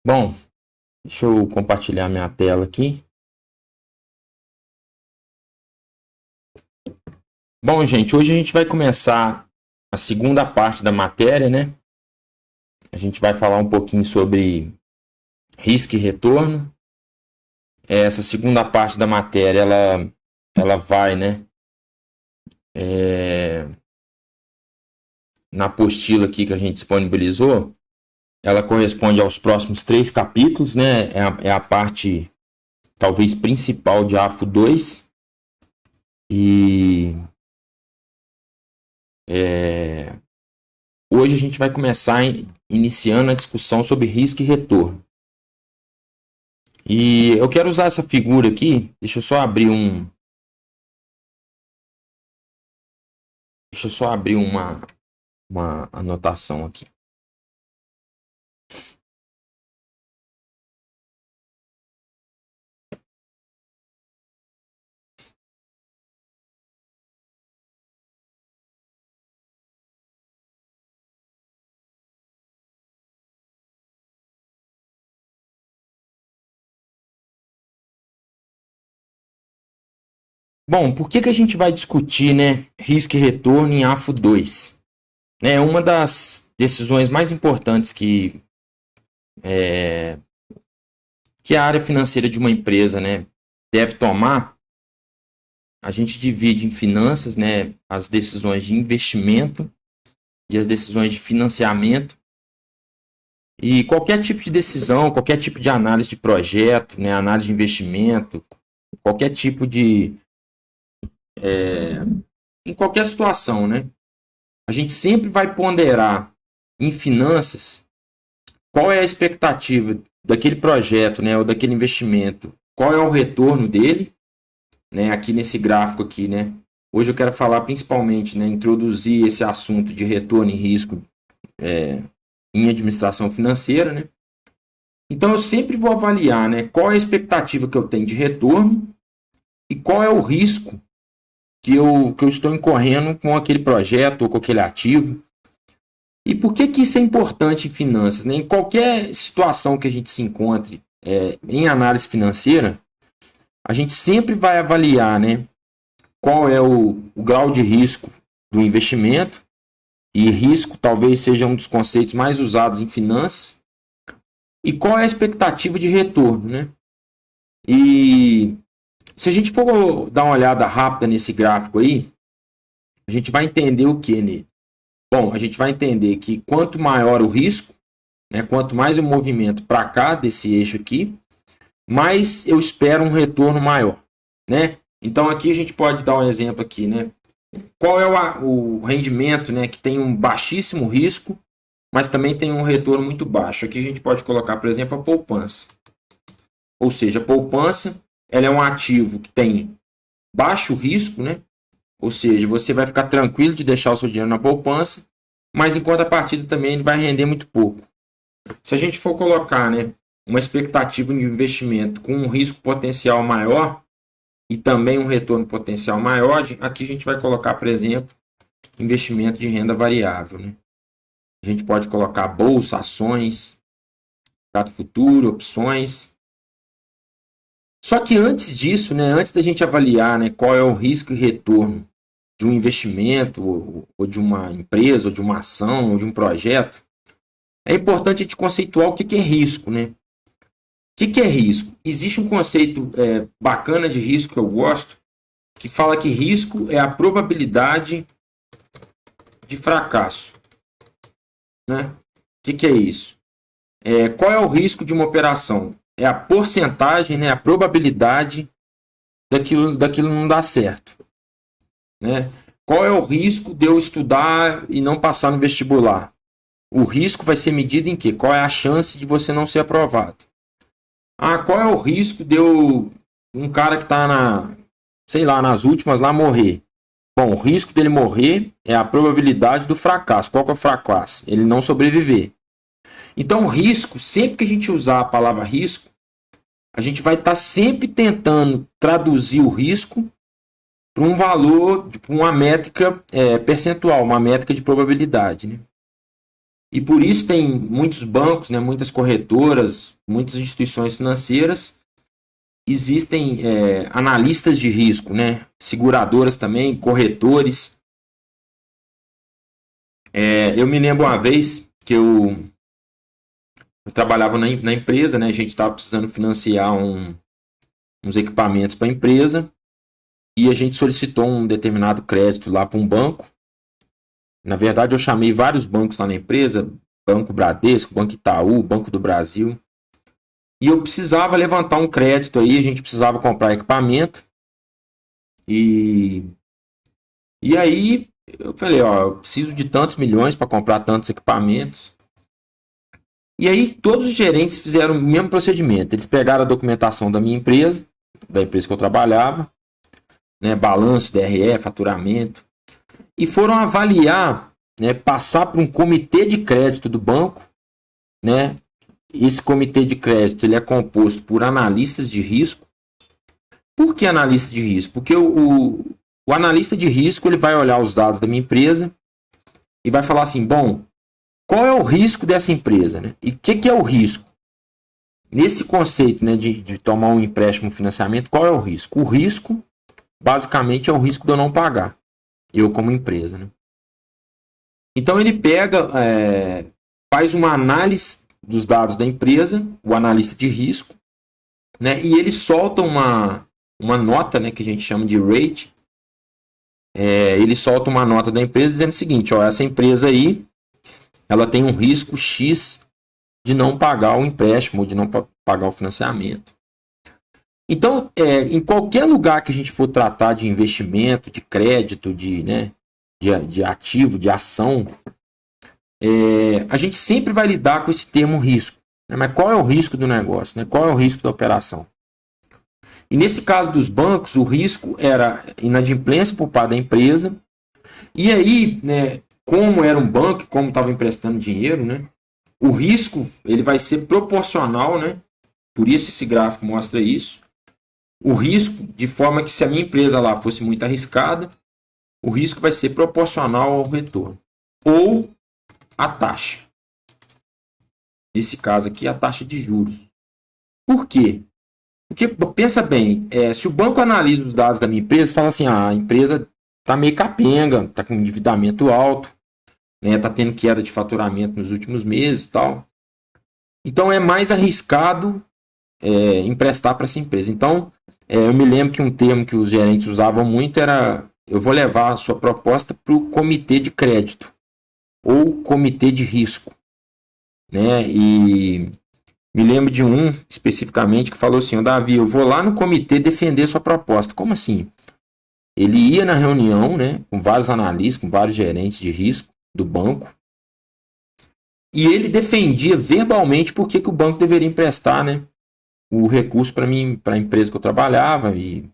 Bom, deixa eu compartilhar minha tela aqui. Bom, gente, hoje a gente vai começar a segunda parte da matéria, né? A gente vai falar um pouquinho sobre risco e retorno. Essa segunda parte da matéria, ela vai, né? Na apostila aqui que a gente disponibilizou, ela corresponde aos próximos 3 capítulos, né? É a parte, talvez, principal de AFO 2. E hoje a gente vai começar iniciando a discussão sobre risco e retorno. E eu quero usar essa figura aqui. Deixa eu só abrir uma anotação aqui. Bom, por que a gente vai discutir, né, risco e retorno em AFO 2? É uma das decisões mais importantes que a área financeira de uma empresa, né, deve tomar. A gente divide em finanças, né, as decisões de investimento e as decisões de financiamento. E qualquer tipo de decisão, qualquer tipo de análise de projeto, né, análise de investimento, qualquer tipo de em qualquer situação, né? A gente sempre vai ponderar em finanças qual é a expectativa daquele projeto, né, ou daquele investimento, qual é o retorno dele, né? Aqui nesse gráfico aqui, né? Hoje eu quero falar principalmente, né, introduzir esse assunto de retorno e risco em administração financeira, né? Então eu sempre vou avaliar, né, qual é a expectativa que eu tenho de retorno e qual é o risco que eu estou incorrendo com aquele projeto ou com aquele ativo. E por que isso é importante em finanças? Né? Em qualquer situação que a gente se encontre em análise financeira, a gente sempre vai avaliar, né, qual é o grau de risco do investimento, e risco talvez seja um dos conceitos mais usados em finanças, e qual é a expectativa de retorno. Né? E se a gente for dar uma olhada rápida nesse gráfico aí, a gente vai entender o que nele? Bom, a gente vai entender que quanto maior o risco, né, quanto mais o movimento para cá desse eixo aqui, mais eu espero um retorno maior, né? Então aqui a gente pode dar um exemplo aqui, né? Qual é o rendimento, né, que tem um baixíssimo risco, mas também tem um retorno muito baixo? Aqui a gente pode colocar, por exemplo, a poupança. Ou seja, a poupança, ela é um ativo que tem baixo risco, né? Ou seja, você vai ficar tranquilo de deixar o seu dinheiro na poupança, mas em contrapartida também ele vai render muito pouco. Se a gente for colocar, né, uma expectativa de investimento com um risco potencial maior e também um retorno potencial maior, aqui a gente vai colocar, por exemplo, investimento de renda variável. Né? A gente pode colocar bolsa, ações, mercado futuro, opções. Só que antes disso, né, antes da gente avaliar, né, qual é o risco e retorno de um investimento, ou de uma empresa, ou de uma ação, ou de um projeto, é importante a gente conceituar o que é risco. Né? O que é risco? Existe um conceito bacana de risco que eu gosto, que fala que risco é a probabilidade de fracasso. Né? O que é isso? Qual é o risco de uma operação? É a porcentagem, né, a probabilidade daquilo não dar certo. Né? Qual é o risco de eu estudar e não passar no vestibular? O risco vai ser medido em quê? Qual é a chance de você não ser aprovado? Qual é o risco de um cara que está nas últimas lá morrer? Bom, o risco dele morrer é a probabilidade do fracasso. Qual que é o fracasso? Ele não sobreviver. Então, risco, sempre que a gente usar a palavra risco, a gente vai estar sempre tentando traduzir o risco para um valor, para uma métrica percentual, uma métrica de probabilidade. Né? E por isso tem muitos bancos, né, muitas corretoras, muitas instituições financeiras, existem analistas de risco, né, seguradoras também, corretores. Eu me lembro uma vez que eu trabalhava na empresa, né, a gente estava precisando financiar uns equipamentos para a empresa e a gente solicitou um determinado crédito lá para um banco. Na verdade, eu chamei vários bancos lá na empresa, Banco Bradesco, Banco Itaú, Banco do Brasil. E eu precisava levantar um crédito aí, a gente precisava comprar equipamento. E aí eu falei, ó, eu preciso de tantos milhões para comprar tantos equipamentos. E aí todos os gerentes fizeram o mesmo procedimento. Eles pegaram a documentação da minha empresa, da empresa que eu trabalhava, né, balanço, DRE, faturamento, e foram avaliar, né, passar por um comitê de crédito do banco, né? Esse comitê de crédito ele é composto por analistas de risco. Por que analista de risco? Porque o analista de risco ele vai olhar os dados da minha empresa e vai falar assim, bom, qual é o risco dessa empresa, né? E o que é o risco? Nesse conceito, né, de tomar um empréstimo, um financiamento, qual é o risco? O risco, basicamente, é o risco de eu não pagar, eu como empresa, né? Então ele pega, faz uma análise dos dados da empresa, o analista de risco, né? E ele solta uma nota, né, que a gente chama de rate. Ele solta uma nota da empresa dizendo o seguinte, ó, essa empresa aí, ela tem um risco X de não pagar o empréstimo, de não pagar o financiamento. Então, em qualquer lugar que a gente for tratar de investimento, de crédito, de ativo, de ação, a gente sempre vai lidar com esse termo risco. Né? Mas qual é o risco do negócio? Né? Qual é o risco da operação? E nesse caso dos bancos, o risco era inadimplência por parte da empresa. E aí, né, como era um banco, como estava emprestando dinheiro, né, o risco ele vai ser proporcional, né? Por isso esse gráfico mostra isso. O risco, de forma que se a minha empresa lá fosse muito arriscada, o risco vai ser proporcional ao retorno. Ou a taxa. Nesse caso aqui, a taxa de juros. Por quê? Porque, pensa bem, se o banco analisa os dados da minha empresa, fala assim, a empresa está meio capenga, está com endividamento alto, né, está tendo queda de faturamento nos últimos meses e tal. Então, é mais arriscado emprestar para essa empresa. Então, eu me lembro que um termo que os gerentes usavam muito era, eu vou levar a sua proposta para o comitê de crédito ou comitê de risco, né? E me lembro de um especificamente que falou assim, Davi, eu vou lá no comitê defender sua proposta. Como assim? Ele ia na reunião, né, com vários analistas, com vários gerentes de risco do banco, e ele defendia verbalmente por que o banco deveria emprestar, né, o recurso para mim, para a empresa que eu trabalhava, e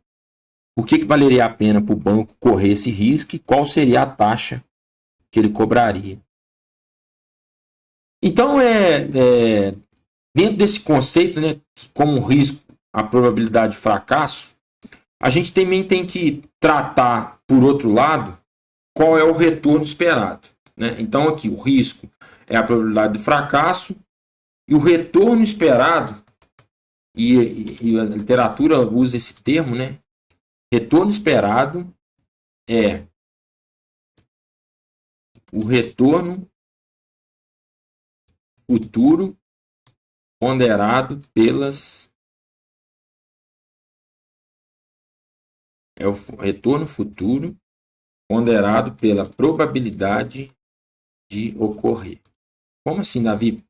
por que valeria a pena para o banco correr esse risco e qual seria a taxa que ele cobraria. Então, dentro desse conceito, né, como risco, a probabilidade de fracasso, a gente também tem que tratar, por outro lado, qual é o retorno esperado. Né? Então, aqui, o risco é a probabilidade de fracasso e o retorno esperado, e a literatura usa esse termo, né? Retorno esperado é o retorno futuro ponderado pelas... É o retorno futuro ponderado pela probabilidade de ocorrer. Como assim, Davi?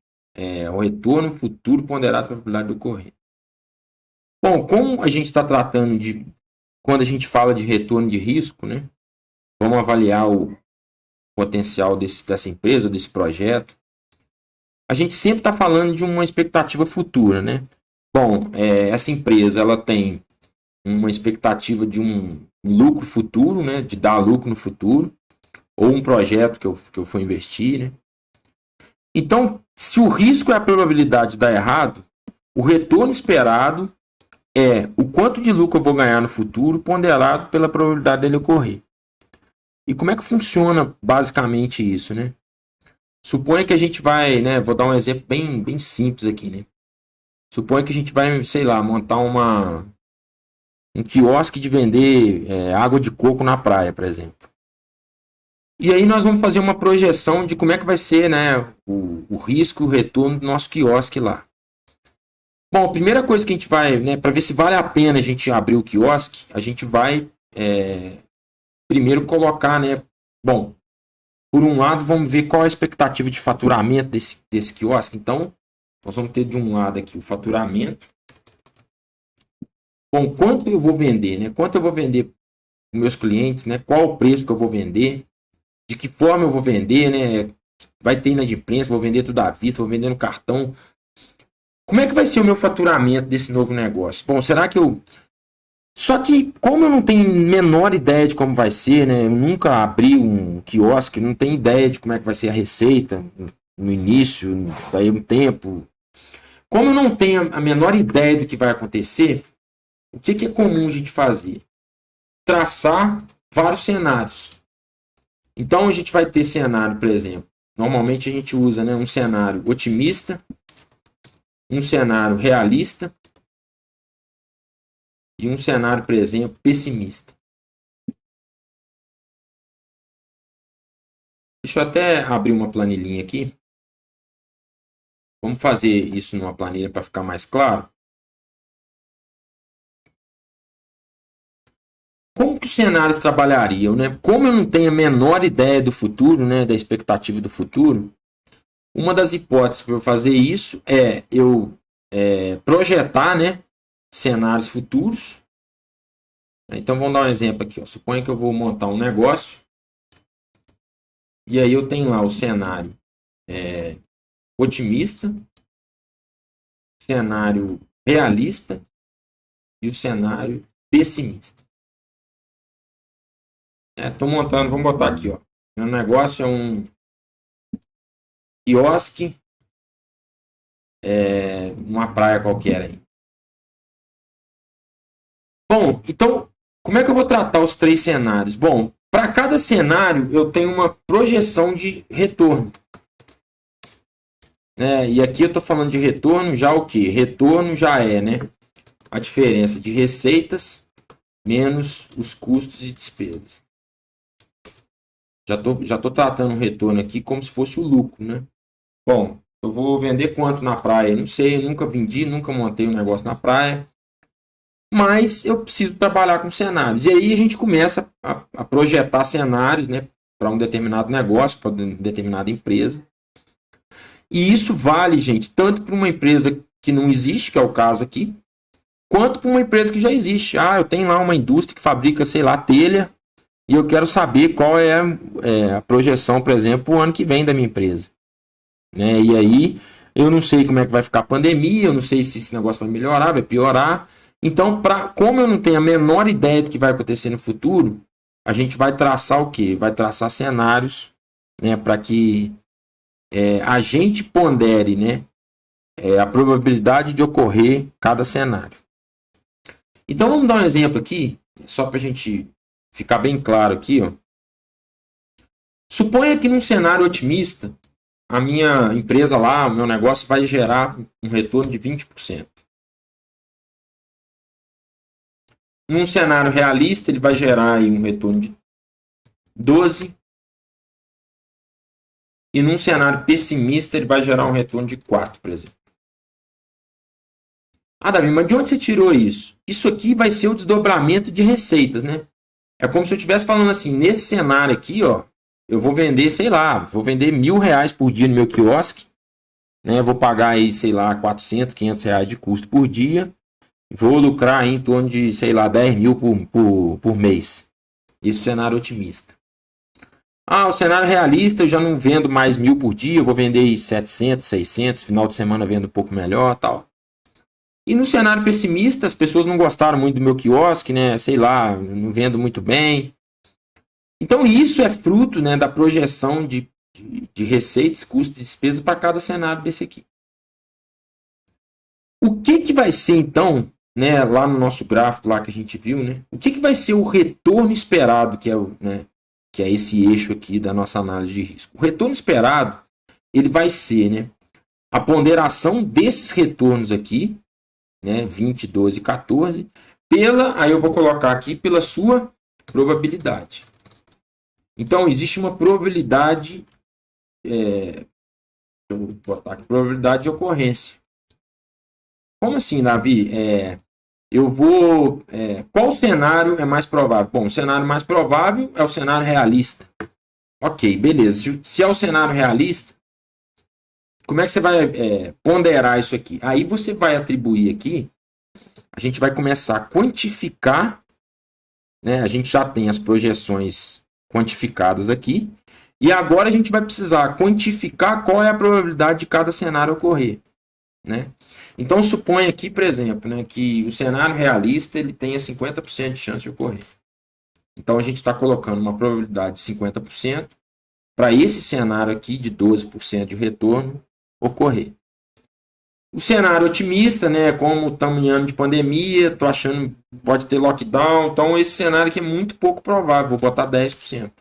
O retorno futuro ponderado pela probabilidade de ocorrer. Bom, como a gente está tratando de... Quando a gente fala de retorno de risco, né? Vamos avaliar o potencial dessa empresa, desse projeto. A gente sempre está falando de uma expectativa futura, né? Bom, essa empresa ela tem uma expectativa de um lucro futuro, né? De dar lucro no futuro, ou um projeto que eu for investir, né? Então, se o risco é a probabilidade de dar errado, o retorno esperado é o quanto de lucro eu vou ganhar no futuro ponderado pela probabilidade dele ocorrer. E como é que funciona basicamente isso, né? Suponha que a gente vai, né? Vou dar um exemplo bem simples aqui, né? Suponha que a gente vai, sei lá, montar um quiosque de vender água de coco na praia, por exemplo. E aí nós vamos fazer uma projeção de como é que vai ser, né, o risco e o retorno do nosso quiosque lá. Bom, a primeira coisa que a gente vai, né, para ver se vale a pena a gente abrir o quiosque, a gente vai primeiro colocar, né, bom, por um lado vamos ver qual a expectativa de faturamento desse quiosque. Então, nós vamos ter de um lado aqui o faturamento. Bom, quanto eu vou vender, né? Quanto eu vou vender para meus clientes, né? Qual o preço que eu vou vender? De que forma eu vou vender, né? Vai ter inadimplência, vou vender tudo à vista, vou vender no cartão. Como é que vai ser o meu faturamento desse novo negócio? Bom, será que eu... Só que, como eu não tenho menor ideia de como vai ser, né? Eu nunca abri um quiosque, não tenho ideia de como é que vai ser a receita no início, daí um tempo. Como eu não tenho a menor ideia do que vai acontecer, o que é comum a gente fazer? Traçar vários cenários. Então a gente vai ter cenário, por exemplo, normalmente a gente usa, né, um cenário otimista, um cenário realista e um cenário, por exemplo, pessimista. Deixa eu até abrir uma planilhinha aqui. Vamos fazer isso numa planilha para ficar mais claro. Como que os cenários trabalhariam, né? Como eu não tenho a menor ideia do futuro, né, da expectativa do futuro, uma das hipóteses para eu fazer isso é eu projetar, né, cenários futuros. Então vamos dar um exemplo aqui. Ó. Suponha que eu vou montar um negócio e aí eu tenho lá o cenário otimista, cenário realista e o cenário pessimista. Estou montando, vamos botar aqui, ó. Meu negócio é um quiosque, uma praia qualquer aí. Bom, então, como é que eu vou tratar os três cenários? Bom, para cada cenário eu tenho uma projeção de retorno. E aqui eu estou falando de retorno já o que? Retorno já é, né, a diferença de receitas menos os custos e despesas. Já tô tratando o retorno aqui como se fosse o lucro, né? Bom, eu vou vender quanto na praia? Não sei, eu nunca vendi, nunca montei um negócio na praia. Mas eu preciso trabalhar com cenários. E aí a gente começa a projetar cenários, né, para um determinado negócio, para uma determinada empresa. E isso vale, gente, tanto para uma empresa que não existe, que é o caso aqui, quanto para uma empresa que já existe. Ah, eu tenho lá uma indústria que fabrica, sei lá, telha, e eu quero saber qual é a projeção, por exemplo, o ano que vem da minha empresa. Né? E aí, eu não sei como é que vai ficar a pandemia, eu não sei se esse negócio vai melhorar, vai piorar. Então, como eu não tenho a menor ideia do que vai acontecer no futuro, a gente vai traçar o quê? Vai traçar cenários, né, para que a gente pondere, né, a probabilidade de ocorrer cada cenário. Então, vamos dar um exemplo aqui, só para a gente ficar bem claro aqui. Ó. Suponha que num cenário otimista, a minha empresa lá, o meu negócio vai gerar um retorno de 20%. Num cenário realista, ele vai gerar aí um retorno de 12%. E num cenário pessimista, ele vai gerar um retorno de 4%, por exemplo. Ah, Davi, mas de onde você tirou isso? Isso aqui vai ser o desdobramento de receitas, né? É como se eu estivesse falando assim, nesse cenário aqui, ó, eu vou vender, sei lá, vou vender R$1.000 por dia no meu quiosque, né? Vou pagar aí, sei lá, 400, R$500 de custo por dia. Vou lucrar aí em torno de, sei lá, 10 mil por mês. Esse é o cenário otimista. Ah, o cenário realista, eu já não vendo mais 1.000 por dia, eu vou vender 700, 600, final de semana vendo um pouco melhor, tal. E no cenário pessimista, as pessoas não gostaram muito do meu quiosque, né? Sei lá, não vendo muito bem. Então isso é fruto, né, da projeção de receitas, custos e despesas para cada cenário desse aqui. O que vai ser então, né, lá no nosso gráfico lá que a gente viu, né? O que vai ser o retorno esperado, que é esse eixo aqui da nossa análise de risco? O retorno esperado ele vai ser, né, a ponderação desses retornos aqui, né, 20, 12, 14, aí eu vou colocar aqui pela sua probabilidade. Então, existe uma probabilidade, deixa eu botar aqui, probabilidade de ocorrência. Como assim, Davi? Qual cenário é mais provável? Bom, o cenário mais provável é o cenário realista. Ok, beleza. Se é o cenário realista, como é que você vai ponderar isso aqui? Aí você vai atribuir aqui, a gente vai começar a quantificar, né? A gente já tem as projeções quantificadas aqui, e agora a gente vai precisar quantificar qual é a probabilidade de cada cenário ocorrer, né? Então suponha aqui, por exemplo, né, que o cenário realista ele tenha 50% de chance de ocorrer. Então a gente está colocando uma probabilidade de 50% para esse cenário aqui de 12% de retorno ocorrer. O cenário otimista, né, como estamos em ano de pandemia, estou achando que pode ter lockdown, então esse cenário aqui é muito pouco provável, vou botar 10%.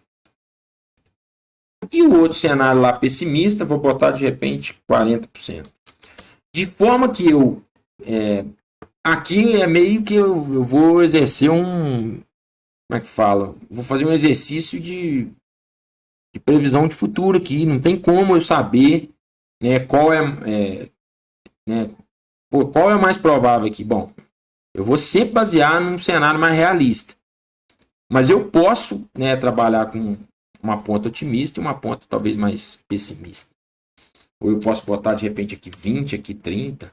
E o outro cenário lá pessimista, vou botar de repente 40%. De forma que aqui é meio que eu vou exercer como é que fala? Vou fazer um exercício de previsão de futuro aqui, não tem como eu saber, né, qual é o mais provável aqui. Bom, eu vou sempre basear num cenário mais realista. Mas eu posso, né, trabalhar com uma ponta otimista e uma ponta talvez mais pessimista. Ou eu posso botar de repente aqui 20, aqui 30,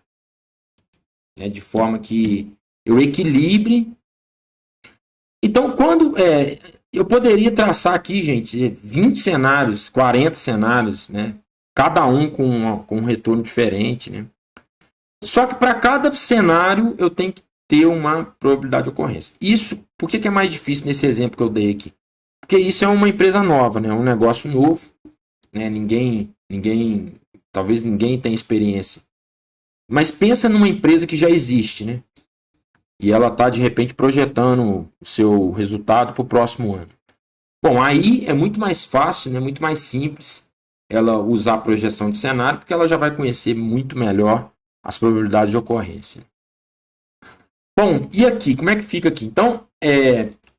né, de forma que eu equilibre. Então, quando eu poderia traçar aqui, gente, 20 cenários, 40 cenários, né, cada um com um retorno diferente, né? Só que para cada cenário eu tenho que ter uma probabilidade de ocorrência. Isso, por que é mais difícil nesse exemplo que eu dei aqui? Porque isso é uma empresa nova, né? Um negócio novo, né? Talvez ninguém tenha experiência. Mas pensa numa empresa que já existe, né? E ela está de repente projetando o seu resultado para o próximo ano. Bom, aí é muito mais fácil, né? Muito mais simples ela usar a projeção de cenário, porque ela já vai conhecer muito melhor as probabilidades de ocorrência. Bom, e aqui, como é que fica aqui? Então,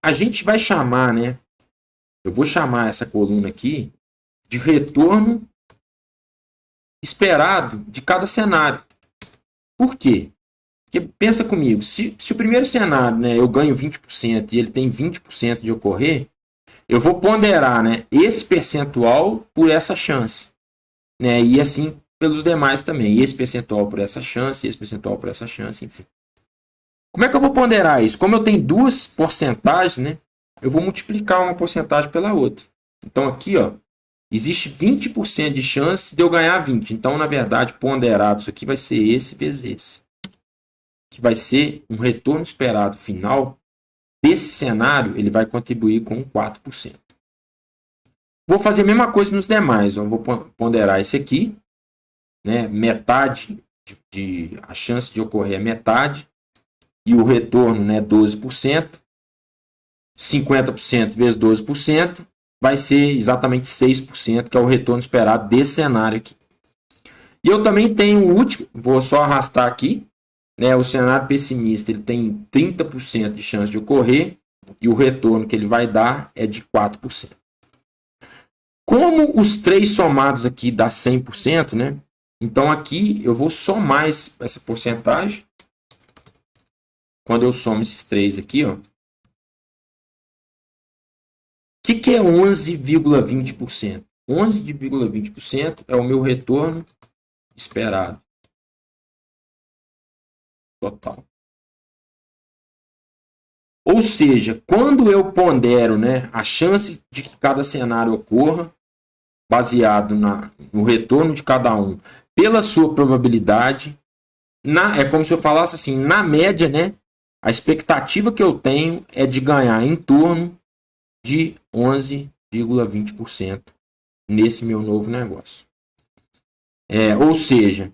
a gente vai chamar, né? Eu vou chamar essa coluna aqui de retorno esperado de cada cenário. Por quê? Porque pensa comigo, se o primeiro cenário, né, eu ganho 20% e ele tem 20% de ocorrer, eu vou ponderar, né, esse percentual por essa chance, né, e assim pelos demais também, esse percentual por essa chance, esse percentual por essa chance, enfim. Como é que eu vou ponderar isso? Como eu tenho duas porcentagens, né, eu vou multiplicar uma porcentagem pela outra. Então aqui, ó, existe 20% de chance de eu ganhar 20. Então, na verdade, ponderado isso aqui vai ser esse vezes esse, que vai ser um retorno esperado final desse cenário, ele vai contribuir com 4%. Vou fazer a mesma coisa nos demais. Ó. Vou ponderar esse aqui, né? Metade a chance de ocorrer é metade, e o retorno, né, 12%, 50% vezes 12%, vai ser exatamente 6%, que é o retorno esperado desse cenário aqui. E eu também tenho o último, vou só arrastar aqui, né, o cenário pessimista ele tem 30% de chance de ocorrer, e o retorno que ele vai dar é de 4%. Como os três somados aqui dá 100%, né? Então aqui eu vou somar essa porcentagem. Quando eu somo esses três aqui, ó. O que é 11,20%? 11,20% é o meu retorno esperado total. Ou seja, quando eu pondero, né, a chance de que cada cenário ocorra, baseado no retorno de cada um, pela sua probabilidade, é como se eu falasse assim, na média, né, a expectativa que eu tenho é de ganhar em torno de 11,20% nesse meu novo negócio. Ou seja,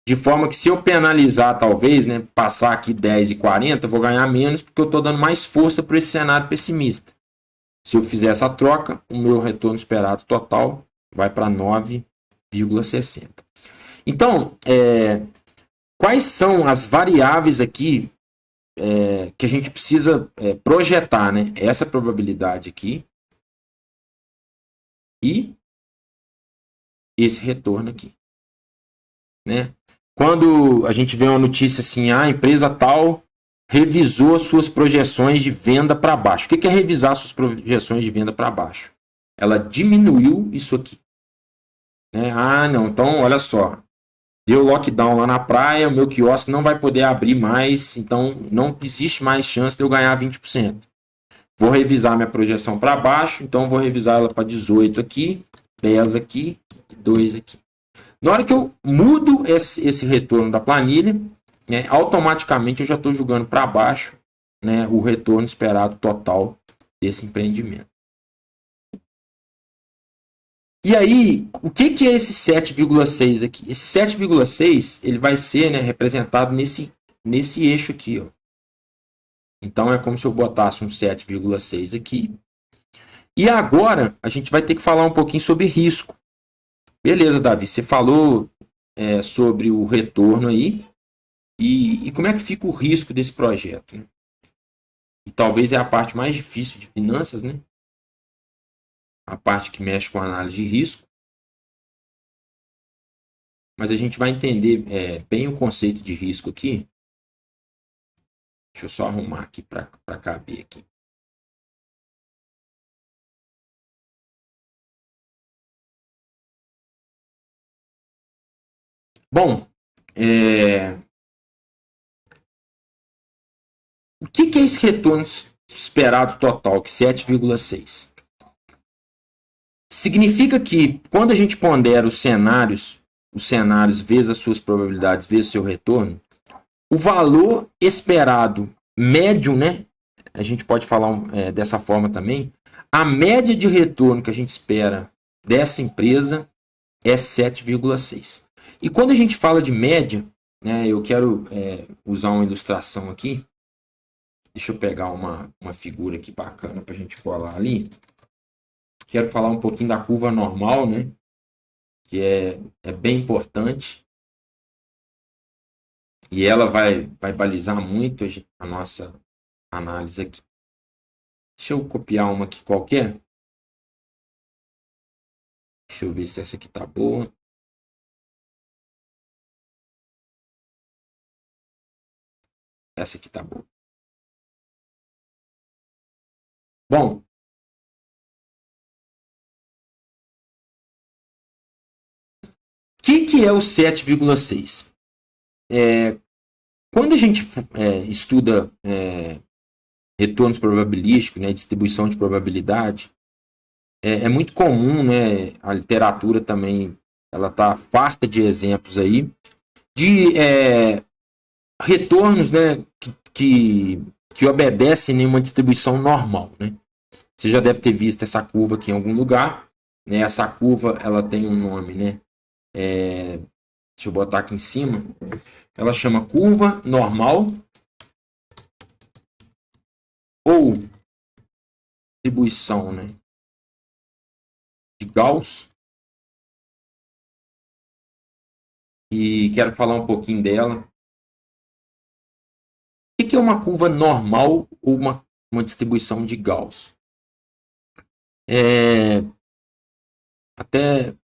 de forma que se eu penalizar talvez, né, passar aqui 10 e 40, eu vou ganhar menos porque eu estou dando mais força para esse cenário pessimista. Se eu fizer essa troca, o meu retorno esperado total vai para 9 7,60. Então, quais são as variáveis aqui que a gente precisa projetar, né? Essa probabilidade aqui e esse retorno aqui, né? Quando a gente vê uma notícia assim, a empresa tal revisou as suas projeções de venda para baixo. O que é revisar suas projeções de venda para baixo? Ela diminuiu isso aqui, né? Ah, não, então olha só, deu lockdown lá na praia, o meu quiosque não vai poder abrir mais, então não existe mais chance de eu ganhar 20%. Vou revisar minha projeção para baixo, então vou revisar ela para 18 aqui, 10 aqui e 2 aqui. Na hora que eu mudo esse retorno da planilha, né, automaticamente eu já estou jogando para baixo, né, o retorno esperado total desse empreendimento. E aí, o que é esse 7,6 aqui? Esse 7,6 ele vai ser, né, representado nesse eixo aqui. Ó. Então, é como se eu botasse um 7,6 aqui. E agora, a gente vai ter que falar um pouquinho sobre risco. Beleza, Davi, você falou sobre o retorno aí. E como é que fica o risco desse projeto? Né? E talvez é a parte mais difícil de finanças, né? A parte que mexe com a análise de risco. Mas a gente vai entender bem o conceito de risco aqui. Deixa eu só arrumar aqui para caber aqui. Bom, o que é esse retorno esperado total, que 7,6? Significa que quando a gente pondera os cenários vezes as suas probabilidades, vezes o seu retorno, o valor esperado médio, né? A gente pode falar dessa forma também. A média de retorno que a gente espera dessa empresa é 7,6. E quando a gente fala de média, né, eu quero usar uma ilustração aqui. Deixa eu pegar uma figura aqui bacana para a gente colar ali. Quero falar um pouquinho da curva normal, né? Que é bem importante. E ela vai balizar muito a nossa análise aqui. Deixa eu copiar uma aqui qualquer. Deixa eu ver se essa aqui tá boa. Essa aqui tá boa. Bom, o que é o 7,6? Quando a gente estuda retornos probabilísticos, né, distribuição de probabilidade, é muito comum, né, a literatura também ela está farta de exemplos aí, de retornos, né, que obedecem em uma distribuição normal. Né? Você já deve ter visto essa curva aqui em algum lugar. Né? Essa curva ela tem um nome, né? Deixa eu botar aqui em cima. Ela chama curva normal ou distribuição, né, de Gauss. E quero falar um pouquinho dela. O que é uma curva normal ou uma distribuição de Gauss? Até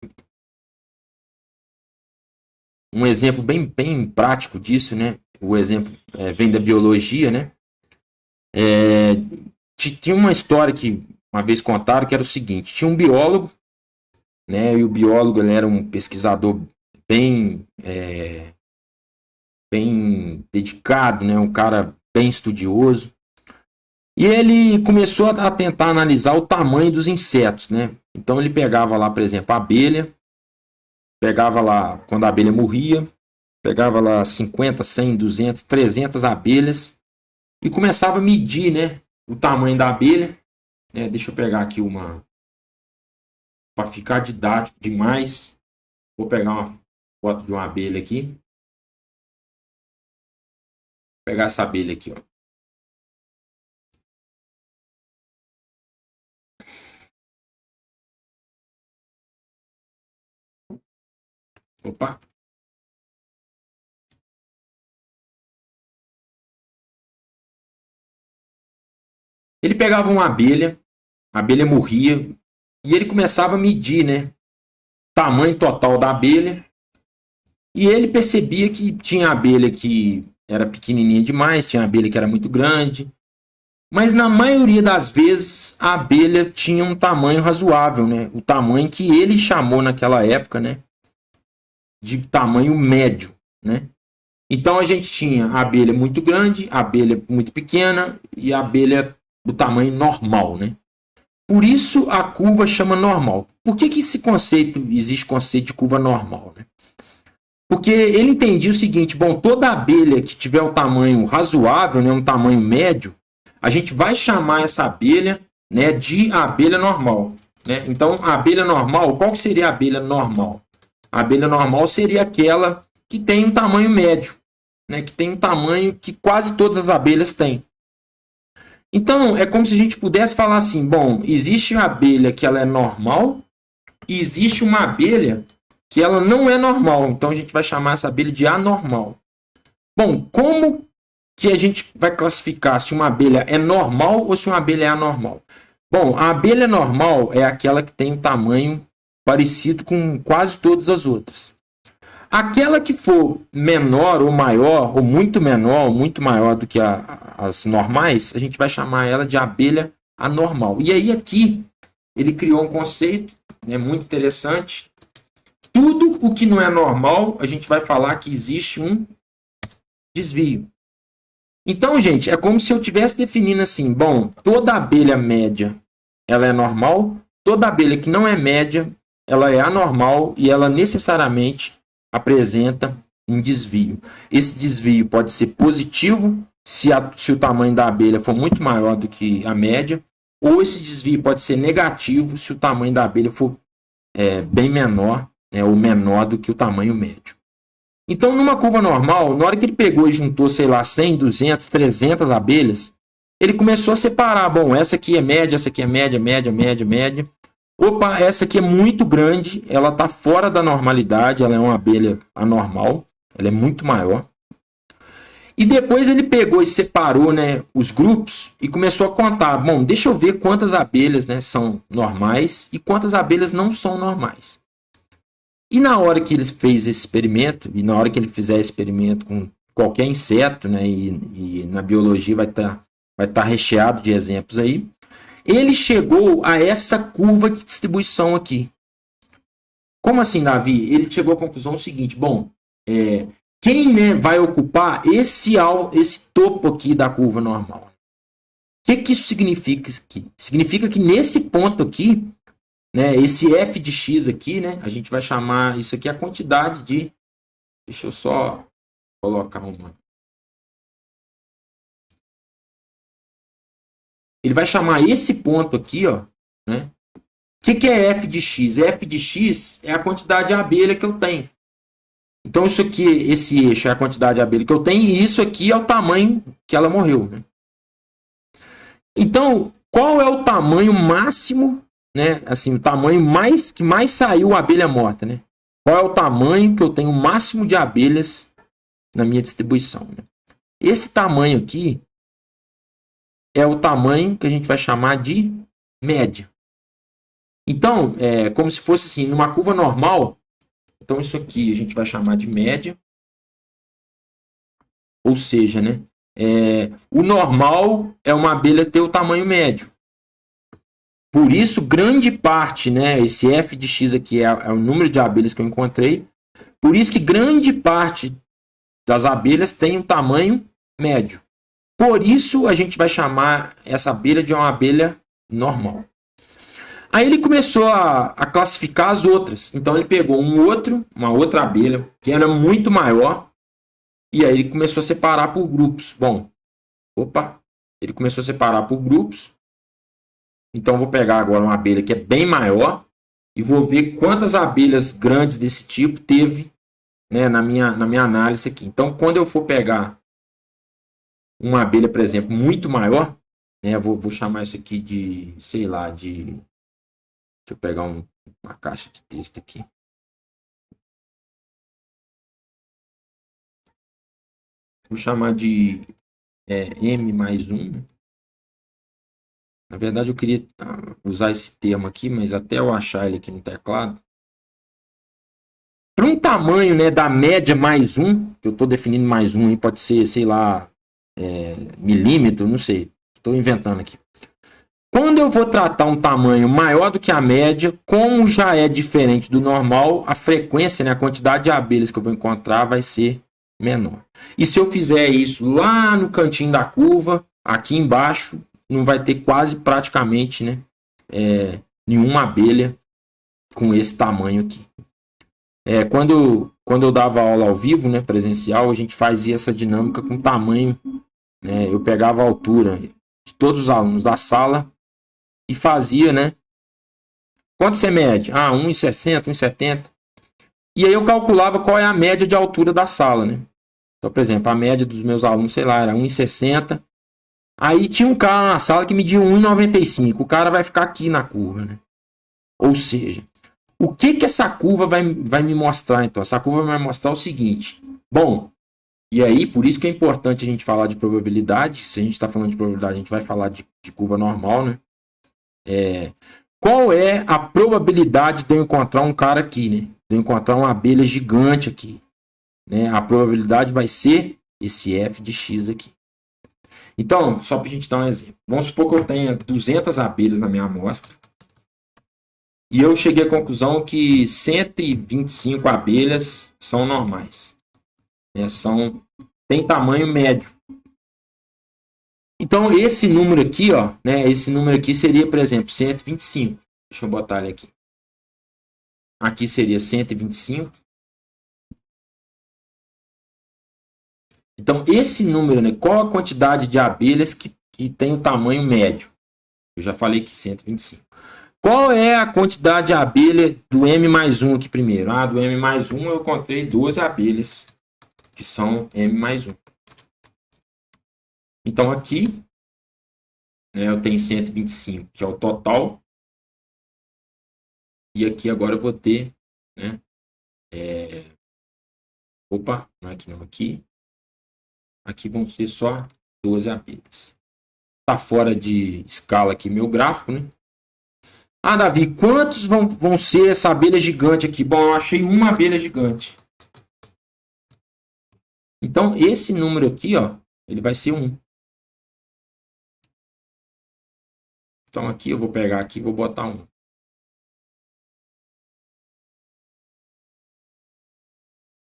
um exemplo bem prático disso, né? O exemplo vem da biologia, né? Tinha uma história que uma vez contaram que era o seguinte: tinha um biólogo, né? E o biólogo ele era um pesquisador bem dedicado, né? Um cara bem estudioso. E ele começou a tentar analisar o tamanho dos insetos, né? Então ele pegava lá, por exemplo, a abelha, pegava lá quando a abelha morria, pegava lá 50, 100, 200, 300 abelhas e começava a medir, né, o tamanho da abelha. Deixa eu pegar aqui uma para ficar didático demais. Vou pegar uma foto de uma abelha aqui. Vou pegar essa abelha aqui, ó. Opa. Ele pegava uma abelha, a abelha morria, e ele começava a medir, né? Tamanho total da abelha. E ele percebia que tinha abelha que era pequenininha demais, tinha abelha que era muito grande. Mas na maioria das vezes a abelha tinha um tamanho razoável, né? O tamanho que ele chamou naquela época, né? De tamanho médio, né? Então a gente tinha a abelha muito grande, a abelha muito pequena e a abelha do tamanho normal, né? Por isso a curva chama normal. Por que esse conceito, existe conceito de curva normal, né? Porque ele entendia o seguinte, bom, toda abelha que tiver o tamanho razoável, né, um tamanho médio, a gente vai chamar essa abelha, né, de abelha normal, né? Então, a abelha normal, qual que seria a abelha normal? A abelha normal seria aquela que tem um tamanho médio, né, que tem um tamanho que quase todas as abelhas têm. Então, é como se a gente pudesse falar assim, bom, existe uma abelha que ela é normal e existe uma abelha que ela não é normal. Então, a gente vai chamar essa abelha de anormal. Bom, como que a gente vai classificar se uma abelha é normal ou se uma abelha é anormal? Bom, a abelha normal é aquela que tem um tamanho parecido com quase todas as outras. Aquela que for menor ou maior, ou muito menor, ou muito maior do que as normais, a gente vai chamar ela de abelha anormal. E aí aqui ele criou um conceito, né, muito interessante. Tudo o que não é normal, a gente vai falar que existe um desvio. Então, gente, é como se eu estivesse definindo assim, bom, toda abelha média, ela é normal, toda abelha que não é média, ela é anormal e ela necessariamente apresenta um desvio. Esse desvio pode ser positivo, se o tamanho da abelha for muito maior do que a média, ou esse desvio pode ser negativo se o tamanho da abelha for bem menor, né, ou menor do que o tamanho médio. Então, numa curva normal, na hora que ele pegou e juntou, sei lá, 100, 200, 300 abelhas, ele começou a separar. Bom, essa aqui é média, essa aqui é média, média, média, média. Opa, essa aqui é muito grande, ela está fora da normalidade, ela é uma abelha anormal, ela é muito maior. E depois ele pegou e separou, né, os grupos e começou a contar. Bom, deixa eu ver quantas abelhas, né, são normais e quantas abelhas não são normais. E na hora que ele fez esse experimento, e na hora que ele fizer experimento com qualquer inseto, né, e na biologia vai tá recheado de exemplos aí, ele chegou a essa curva de distribuição aqui. Como assim, Davi? Ele chegou à conclusão seguinte, bom, quem, né, vai ocupar esse topo aqui da curva normal? O que isso significa? Significa que nesse ponto aqui, né, esse f de x aqui, né, a gente vai chamar isso aqui a quantidade de... Deixa eu só colocar uma... Ele vai chamar esse ponto aqui, ó, né? O que é f de x? F de x é a quantidade de abelha que eu tenho. Então, isso aqui, esse eixo é a quantidade de abelha que eu tenho, e isso aqui é o tamanho que ela morreu, né? Então, qual é o tamanho máximo, né? Assim, o tamanho que mais saiu abelha morta, né? Qual é o tamanho que eu tenho o máximo de abelhas na minha distribuição, né? Esse tamanho aqui é o tamanho que a gente vai chamar de média. Então, é como se fosse assim, numa curva normal, então isso aqui a gente vai chamar de média, ou seja, né, o normal é uma abelha ter o tamanho médio. Por isso, grande parte, né, esse f de x aqui é o número de abelhas que eu encontrei, por isso que grande parte das abelhas tem um tamanho médio. Por isso, a gente vai chamar essa abelha de uma abelha normal. Aí ele começou a classificar as outras. Então ele pegou uma outra abelha, que era muito maior, e aí ele começou a separar por grupos. Bom, ele começou a separar por grupos. Então eu vou pegar agora uma abelha que é bem maior e vou ver quantas abelhas grandes desse tipo teve, né, na minha análise aqui. Então, quando eu for pegar uma abelha, por exemplo, muito maior, né, vou chamar isso aqui de, sei lá, de... Deixa eu pegar uma caixa de texto aqui. vou chamar de M mais 1. Né? Na verdade, eu queria usar esse termo aqui, mas até eu achar ele aqui no teclado. Para um tamanho, né, da média mais 1, que eu estou definindo mais 1, pode ser, sei lá, milímetro, não sei. Estou inventando aqui. Quando eu vou tratar um tamanho maior do que a média, como já é diferente do normal, a frequência, né, a quantidade de abelhas que eu vou encontrar vai ser menor. E se eu fizer isso lá no cantinho da curva, aqui embaixo, não vai ter quase praticamente, né, nenhuma abelha com esse tamanho aqui. Quando eu dava aula ao vivo, né, presencial, a gente fazia essa dinâmica com tamanho. Né, eu pegava a altura de todos os alunos da sala e fazia, né? Quanto você mede? 1,60, 1,70. E aí eu calculava qual é a média de altura da sala, né? Então, por exemplo, a média dos meus alunos, sei lá, era 1,60. Aí tinha um cara na sala que media 1,95. O cara vai ficar aqui na curva, né? Ou seja, o que essa curva vai me mostrar, então? Essa curva vai mostrar o seguinte. Bom, e aí, por isso que é importante a gente falar de probabilidade. Se a gente está falando de probabilidade, a gente vai falar de curva normal, né? Qual é a probabilidade de eu encontrar um cara aqui, né? De eu encontrar uma abelha gigante aqui. Né? A probabilidade vai ser esse f de x aqui. Então, só para a gente dar um exemplo. Vamos supor que eu tenha 200 abelhas na minha amostra. E eu cheguei à conclusão que 125 abelhas são normais. Né? Tem tamanho médio. Então, esse número aqui, ó, né, esse número aqui seria, por exemplo, 125. Deixa eu botar ele aqui. Aqui seria 125. Então, esse número, né, qual a quantidade de abelhas que tem o tamanho médio? Eu já falei que 125. Qual é a quantidade de abelha do M mais 1 aqui primeiro? Do M mais 1 eu encontrei 12 abelhas, que são M mais 1. Então, aqui, né, eu tenho 125, que é o total. E aqui agora eu vou ter, né? Opa, não é aqui não, aqui. Aqui vão ser só 12 abelhas. Tá fora de escala aqui meu gráfico, né? Davi, quantos vão ser essa abelha gigante aqui? Bom, eu achei uma abelha gigante. Então, esse número aqui, ó, ele vai ser 1. Então, aqui eu vou pegar aqui e vou botar 1.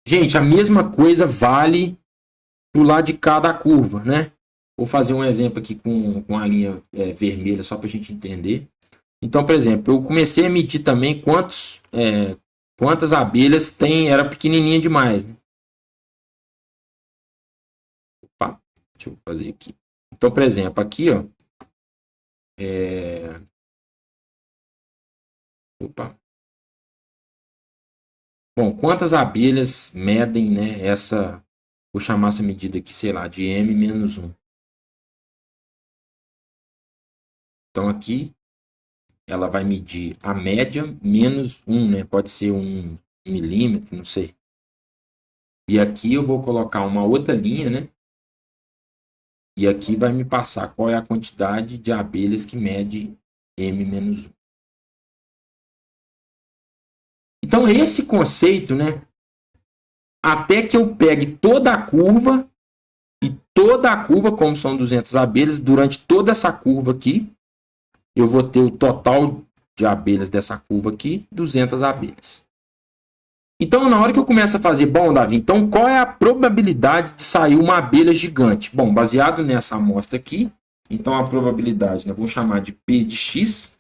Gente, a mesma coisa vale pro lado de cá da curva, né? Vou fazer um exemplo aqui com a linha vermelha, só para a gente entender. Então, por exemplo, eu comecei a medir também quantas abelhas tem, era pequenininha demais. Né? Opa, deixa eu fazer aqui. Então, por exemplo, aqui, ó. Opa. Bom, quantas abelhas medem, né, vou chamar essa medida aqui, sei lá, de M menos 1. Então, aqui, ela vai medir a média menos 1, né? Pode ser 1 milímetro, não sei. E aqui eu vou colocar uma outra linha, né? E aqui vai me passar qual é a quantidade de abelhas que mede M menos 1. Então, esse conceito, né? Até que eu pegue toda a curva, e toda a curva, como são 200 abelhas, durante toda essa curva aqui, eu vou ter o total de abelhas dessa curva aqui, 200 abelhas. Então, na hora que eu começo a fazer, bom, Davi, então qual é a probabilidade de sair uma abelha gigante? Bom, baseado nessa amostra aqui, então a probabilidade, né, vou chamar de P de X,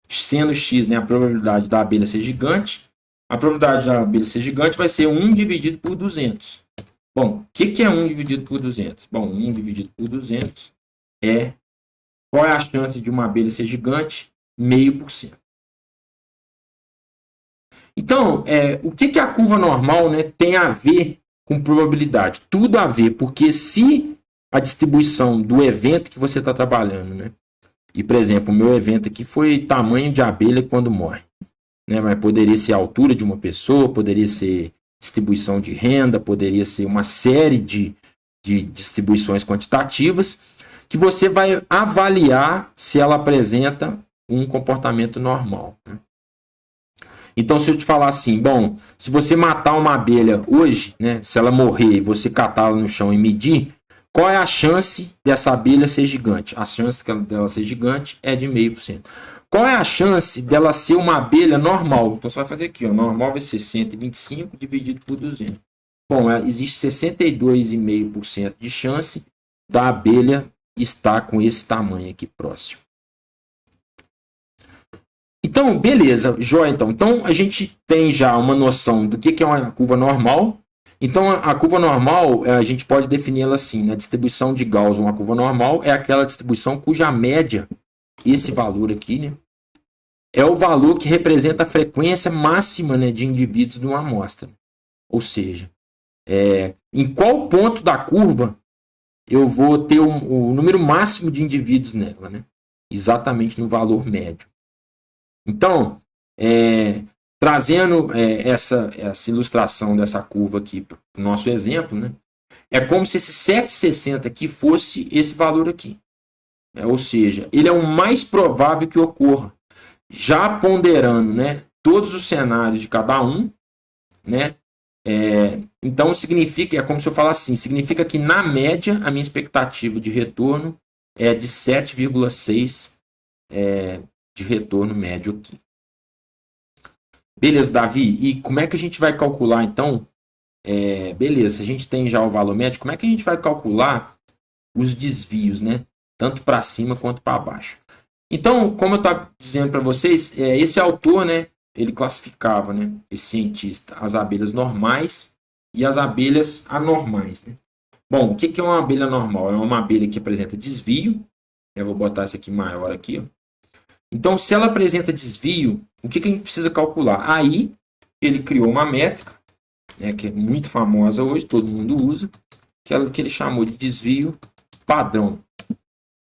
sendo X, né, a probabilidade da abelha ser gigante, a probabilidade da abelha ser gigante vai ser 1 dividido por 200. Bom, o que é 1 dividido por 200? Bom, 1 dividido por 200 qual é a chance de uma abelha ser gigante? 0,5%. Então, o que a curva normal, né, tem a ver com probabilidade? Tudo a ver, porque se a distribuição do evento que você está trabalhando, né? E, por exemplo, o meu evento aqui foi tamanho de abelha quando morre. Né? Mas poderia ser a altura de uma pessoa, poderia ser distribuição de renda, poderia ser uma série de de distribuições quantitativas, que você vai avaliar se ela apresenta um comportamento normal, né? Então, se eu te falar assim, bom, se você matar uma abelha hoje, né, se ela morrer e você catá-la no chão e medir, qual é a chance dessa abelha ser gigante? A chance dela ser gigante é de 0,5%. Qual é a chance dela ser uma abelha normal? Então, você vai fazer aqui, ó, normal vai ser 125 dividido por 200. Bom, existe 62,5% de chance da abelha estar com esse tamanho aqui próximo. Então, beleza, joia. Então, a gente tem já uma noção do que é uma curva normal. Então, a curva normal, a gente pode defini-la assim, né? Distribuição de Gauss, uma curva normal, é aquela distribuição cuja média, esse valor aqui, né, é o valor que representa a frequência máxima, né, de indivíduos de uma amostra. Ou seja, em qual ponto da curva eu vou ter o número máximo de indivíduos nela, né? Exatamente no valor médio. Então, trazendo essa ilustração dessa curva aqui para o nosso exemplo, né, é como se esse 760 aqui fosse esse valor aqui. Ou seja, ele é o mais provável que ocorra, já ponderando, né, todos os cenários de cada um, né? Então, significa, é como se eu falasse assim, significa que, na média, a minha expectativa de retorno é de 7,6 de retorno médio aqui. Beleza, Davi. E como é que a gente vai calcular, então? Beleza, a gente tem já o valor médio, como é que a gente vai calcular os desvios, né? Tanto para cima quanto para baixo. Então, como eu estava dizendo para vocês, esse autor, né, ele classificava, né, esse cientista, as abelhas normais e as abelhas anormais, né? Bom, o que é uma abelha normal? É uma abelha que apresenta desvio. Eu vou botar esse aqui maior aqui, ó. Então, se ela apresenta desvio, o que a gente precisa calcular? Aí, ele criou uma métrica, né, que é muito famosa hoje, todo mundo usa, que ele chamou de desvio padrão.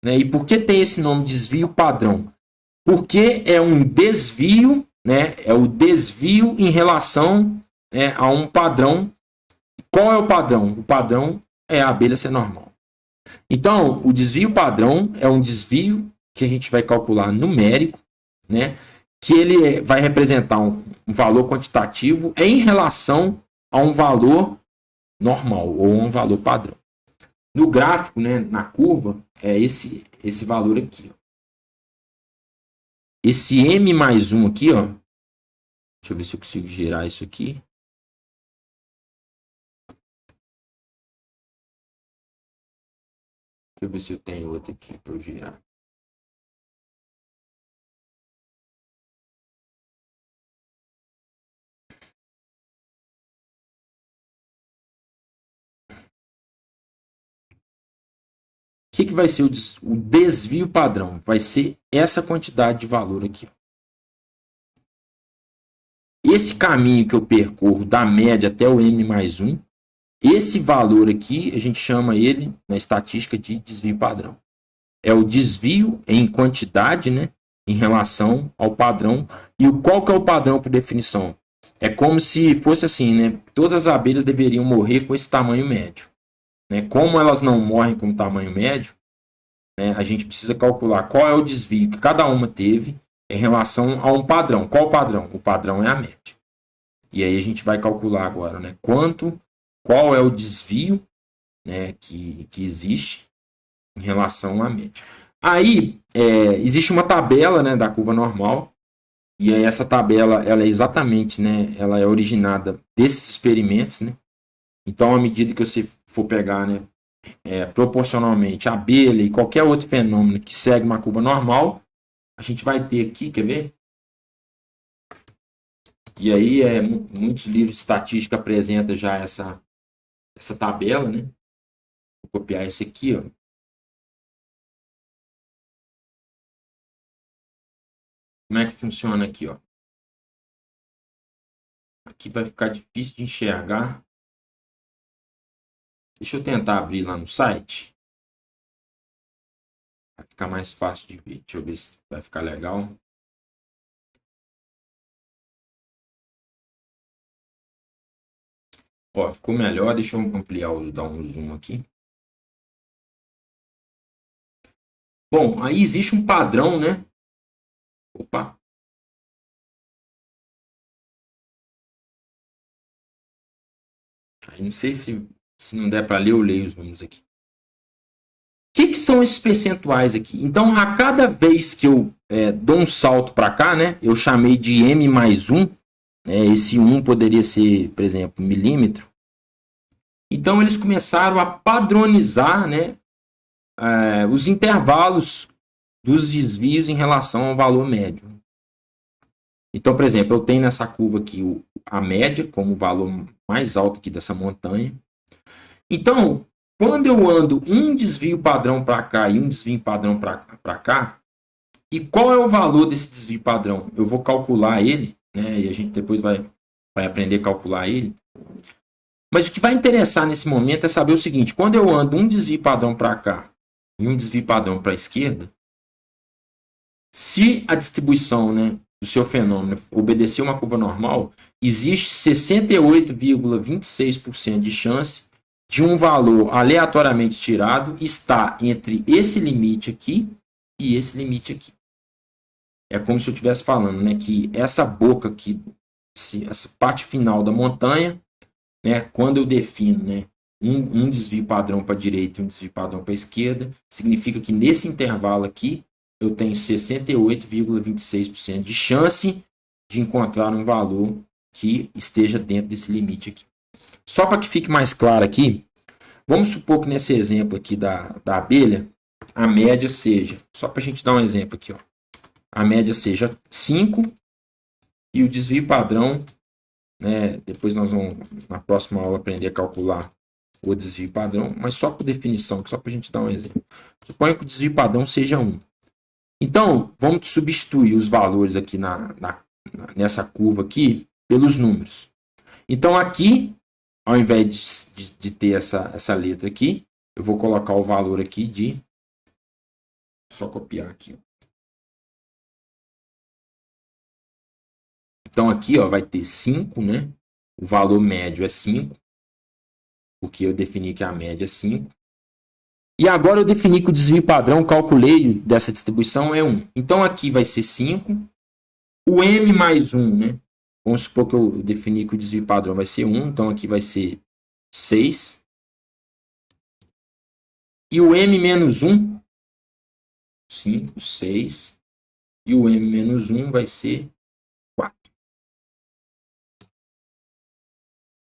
Né? E por que tem esse nome desvio padrão? Porque é um desvio, né, é o desvio em relação, né, a um padrão. Qual é o padrão? O padrão é a abelha ser normal. Então, o desvio padrão é um desvio que a gente vai calcular numérico, né? Que ele vai representar um valor quantitativo em relação a um valor normal ou um valor padrão. No gráfico, né, na curva, é esse valor aqui. Ó. Esse M mais 1 aqui, ó. Deixa eu ver se eu consigo girar isso aqui. Deixa eu ver se eu tenho outro aqui para eu girar. O que vai ser o desvio padrão? Vai ser essa quantidade de valor aqui. Esse caminho que eu percorro da média até o M mais 1, esse valor aqui, a gente chama ele, na estatística, de desvio padrão. É o desvio em quantidade, né, em relação ao padrão. E qual que é o padrão por definição? É como se fosse assim, né? Todas as abelhas deveriam morrer com esse tamanho médio. Né? Como elas não morrem com tamanho médio, né, a gente precisa calcular qual é o desvio que cada uma teve em relação a um padrão. Qual o padrão? O padrão é a média. E aí a gente vai calcular agora, né, qual é o desvio, né, que existe em relação à média. Aí existe uma tabela, né, da curva normal. E aí essa tabela, ela é exatamente, né, ela é originada desses experimentos, né? Então, à medida que você for pegar, né, proporcionalmente a abelha e qualquer outro fenômeno que segue uma curva normal, a gente vai ter aqui, quer ver? E aí, muitos livros de estatística apresentam já essa tabela, né? Vou copiar esse aqui, ó. Como é que funciona aqui, ó? Aqui vai ficar difícil de enxergar. Deixa eu tentar abrir lá no site. Vai ficar mais fácil de ver. Deixa eu ver se vai ficar legal. Ó, ficou melhor. Deixa eu ampliar, dar um zoom aqui. Bom, aí existe um padrão, né? Opa. Aí não sei se não der para ler, eu leio os números aqui. O que são esses percentuais aqui? Então, a cada vez que eu dou um salto para cá, né? Eu chamei de M mais 1. Né, esse 1 poderia ser, por exemplo, milímetro. Então, eles começaram a padronizar, né, os intervalos dos desvios em relação ao valor médio. Então, por exemplo, eu tenho nessa curva aqui a média como o valor mais alto aqui dessa montanha. Então, quando eu ando um desvio padrão para cá e um desvio padrão para cá, e qual é o valor desse desvio padrão? Eu vou calcular ele, né? E a gente depois vai aprender a calcular ele. Mas o que vai interessar nesse momento é saber o seguinte: quando eu ando um desvio padrão para cá e um desvio padrão para a esquerda, se a distribuição, né, do seu fenômeno obedecer uma curva normal, existe 68,26% de chance de um valor aleatoriamente tirado estar entre esse limite aqui e esse limite aqui. É como se eu estivesse falando, né, que essa boca aqui, essa parte final da montanha, né, quando eu defino, né, um desvio padrão para a direita e um desvio padrão para a esquerda, significa que nesse intervalo aqui eu tenho 68,26% de chance de encontrar um valor que esteja dentro desse limite aqui. Só para que fique mais claro aqui, vamos supor que nesse exemplo aqui da abelha, a média seja, só para a gente dar um exemplo aqui, ó, a média seja 5 e o desvio padrão, né, depois nós vamos na próxima aula aprender a calcular o desvio padrão, mas só por definição, só para a gente dar um exemplo. Suponha que o desvio padrão seja 1. Então, vamos substituir os valores aqui nessa curva aqui pelos números. Então, aqui, ao invés de ter essa letra aqui, eu vou colocar o valor aqui de... Só copiar aqui. Então, aqui ó, vai ter 5, né? O valor médio é 5, porque eu defini que a média é 5. E agora eu defini que o desvio padrão, calculei dessa distribuição é 1. Então, aqui vai ser 5. O M mais 1, né? Vamos supor que eu defini que o desvio padrão vai ser 1. Então, aqui vai ser 6. E o M menos 1, 5, 6. E o M menos 1 vai ser 4.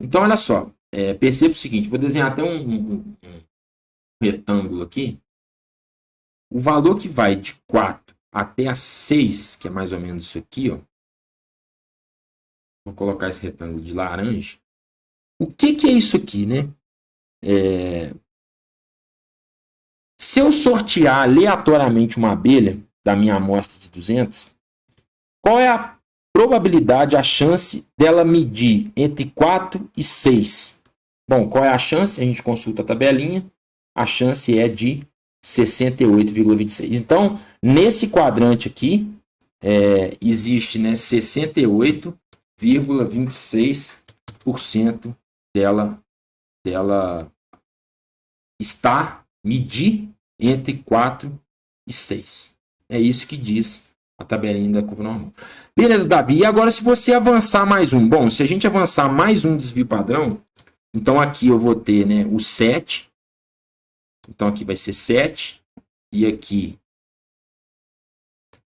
Então, olha só. Perceba o seguinte. Vou desenhar até um retângulo aqui. O valor que vai de 4 até a 6, que é mais ou menos isso aqui, ó. Vou colocar esse retângulo de laranja. O que é isso aqui, né? Se eu sortear aleatoriamente uma abelha da minha amostra de 200, qual é a probabilidade, a chance dela medir entre 4 e 6? Bom, qual é a chance? A gente consulta a tabelinha. A chance é de 68,26. Então, nesse quadrante aqui, existe, né, 68,26% dela está medir entre 4 e 6. É isso que diz a tabelinha da curva normal. Beleza, Davi. E agora, se você avançar mais um? Bom, se a gente avançar mais um desvio padrão, então aqui eu vou ter, né, o 7. Então aqui vai ser 7. E aqui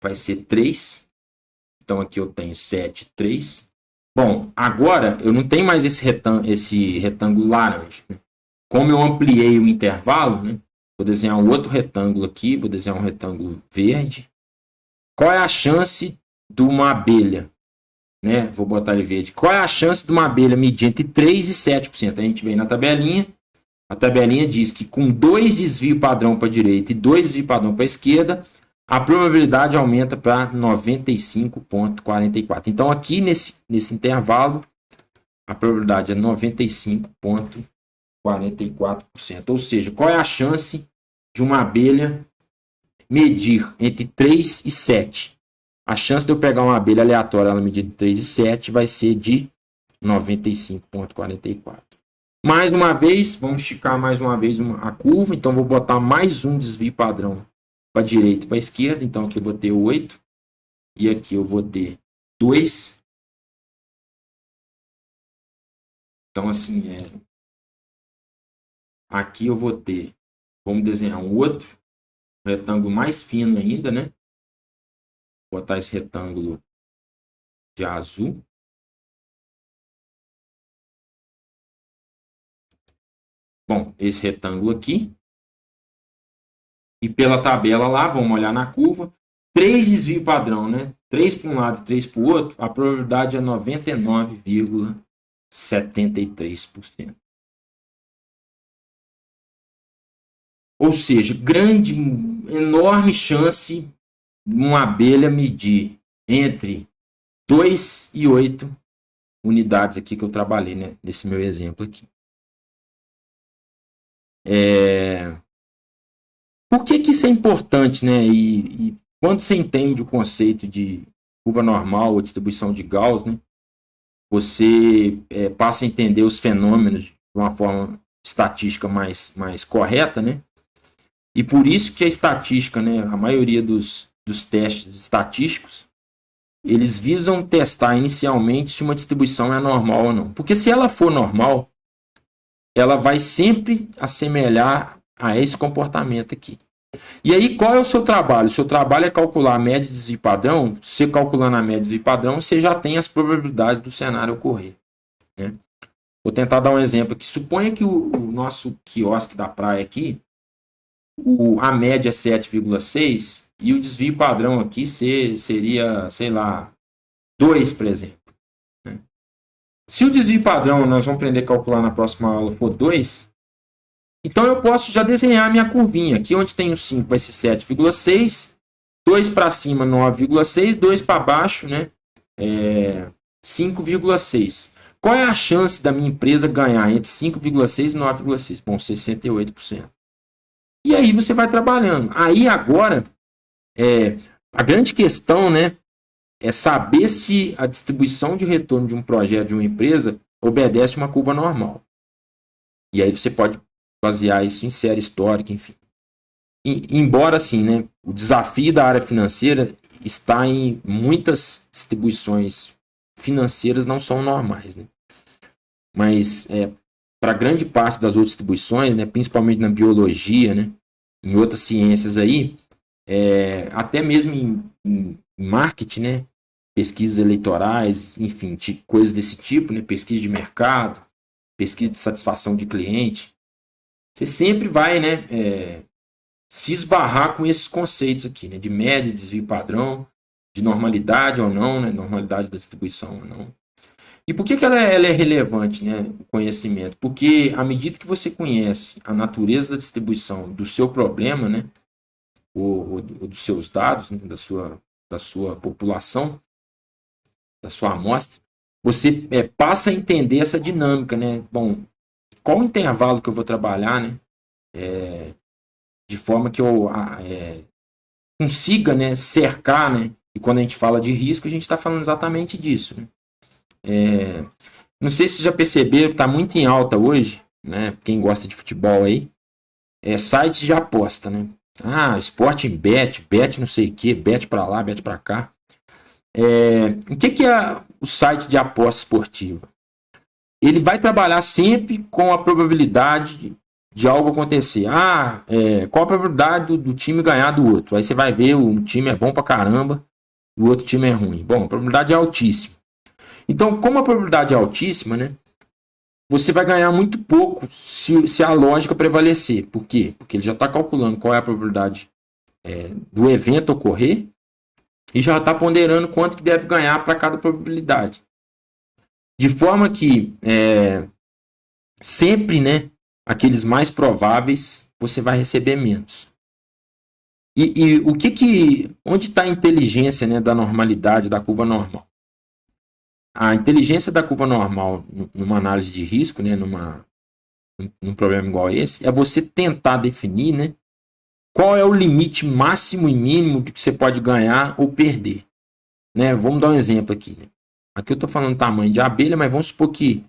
vai ser 3. Então aqui eu tenho 7, 3. Bom, agora eu não tenho mais esse retângulo laranja. Né? Como eu ampliei o intervalo, né? Vou desenhar um outro retângulo aqui. Vou desenhar um retângulo verde. Qual é a chance de uma abelha? Né? Vou botar ele verde. Qual é a chance de uma abelha medir entre 3 e 7%? A gente vem na tabelinha. A tabelinha diz que com 2 desvios padrão para a direita e 2 desvios padrão para a esquerda, a probabilidade aumenta para 95,44. Então, aqui nesse intervalo, a probabilidade é 95,44%. Ou seja, qual é a chance de uma abelha medir entre 3 e 7? A chance de eu pegar uma abelha aleatória, ela medir entre 3 e 7, vai ser de 95,44. Mais uma vez, vamos esticar mais uma vez a curva. Então, vou botar mais um desvio padrão para a direita e para a esquerda. Então aqui eu vou ter 8 e aqui eu vou ter 2. Então assim, aqui eu vou ter, vamos desenhar um outro retângulo mais fino ainda, né? Vou botar esse retângulo de azul. Bom, esse retângulo aqui. E pela tabela lá, vamos olhar na curva. 3 desvio padrão, né? 3 para um lado e 3 para o outro. A probabilidade é 99,73%. Ou seja, enorme chance de uma abelha medir entre 2 e 8 unidades aqui que eu trabalhei, né? Nesse meu exemplo aqui. Por que isso é importante, né? E quando você entende o conceito de curva normal ou distribuição de Gauss, né? Você passa a entender os fenômenos de uma forma estatística mais correta, né? E por isso que a estatística, né? A maioria dos testes estatísticos, eles visam testar inicialmente se uma distribuição é normal ou não. Porque se ela for normal, ela vai sempre assemelhar a esse comportamento aqui. E aí, qual é o seu trabalho? O seu trabalho é calcular a média de desvio padrão. Você calculando a média de desvio padrão, você já tem as probabilidades do cenário ocorrer, né? Vou tentar dar um exemplo aqui. Suponha que o nosso quiosque da praia aqui, a média é 7,6 e o desvio padrão aqui seria, sei lá, 2, por exemplo, né? Se o desvio padrão, nós vamos aprender a calcular na próxima aula, for 2, então eu posso já desenhar a minha curvinha. Aqui onde tem o 5 vai ser 7,6, 2 para cima 9,6, 2 para baixo, né? 5,6. Qual é a chance da minha empresa ganhar entre 5,6 e 9,6? Bom, 68%. E aí você vai trabalhando. Aí agora, a grande questão, né, é saber se a distribuição de retorno de um projeto, de uma empresa, obedece uma curva normal. E aí você pode basear isso em série histórica, enfim. Embora assim, né, o desafio da área financeira está em muitas distribuições financeiras não são normais, né? Mas para grande parte das outras distribuições, né, principalmente na biologia, né, em outras ciências aí, até mesmo em marketing, né, pesquisas eleitorais, enfim, coisas desse tipo, né, pesquisa de mercado, pesquisa de satisfação de cliente, você sempre vai, né, se esbarrar com esses conceitos aqui, né, de média, desvio padrão, de normalidade ou não, né, normalidade da distribuição ou não. E por que ela é relevante, né, o conhecimento? Porque à medida que você conhece a natureza da distribuição do seu problema, né, ou dos seus dados, né, da sua população, da sua amostra, você passa a entender essa dinâmica, né? Bom, qual o intervalo que eu vou trabalhar, né? De forma que eu consiga, né, cercar, né? E quando a gente fala de risco, a gente está falando exatamente disso, né? Não sei se vocês já perceberam, está muito em alta hoje, né? Quem gosta de futebol aí, sites de aposta, né? Sporting bet não sei o que, bet para lá, bet para cá. O que é o site de aposta esportiva? Ele vai trabalhar sempre com a probabilidade de algo acontecer. Qual a probabilidade do time ganhar do outro? Aí você vai ver, um time é bom pra caramba, o outro time é ruim. Bom, a probabilidade é altíssima. Então, como a probabilidade é altíssima, né, você vai ganhar muito pouco se a lógica prevalecer. Por quê? Porque ele já está calculando qual é a probabilidade do evento ocorrer e já está ponderando quanto que deve ganhar para cada probabilidade. De forma que sempre, né, aqueles mais prováveis você vai receber menos. E onde está a inteligência, né, da normalidade, da curva normal? A inteligência da curva normal numa análise de risco, né, num problema igual a esse, é você tentar definir, né, qual é o limite máximo e mínimo do que você pode ganhar ou perder. Né? Vamos dar um exemplo aqui. Né? Aqui eu estou falando tamanho de abelha, mas vamos supor que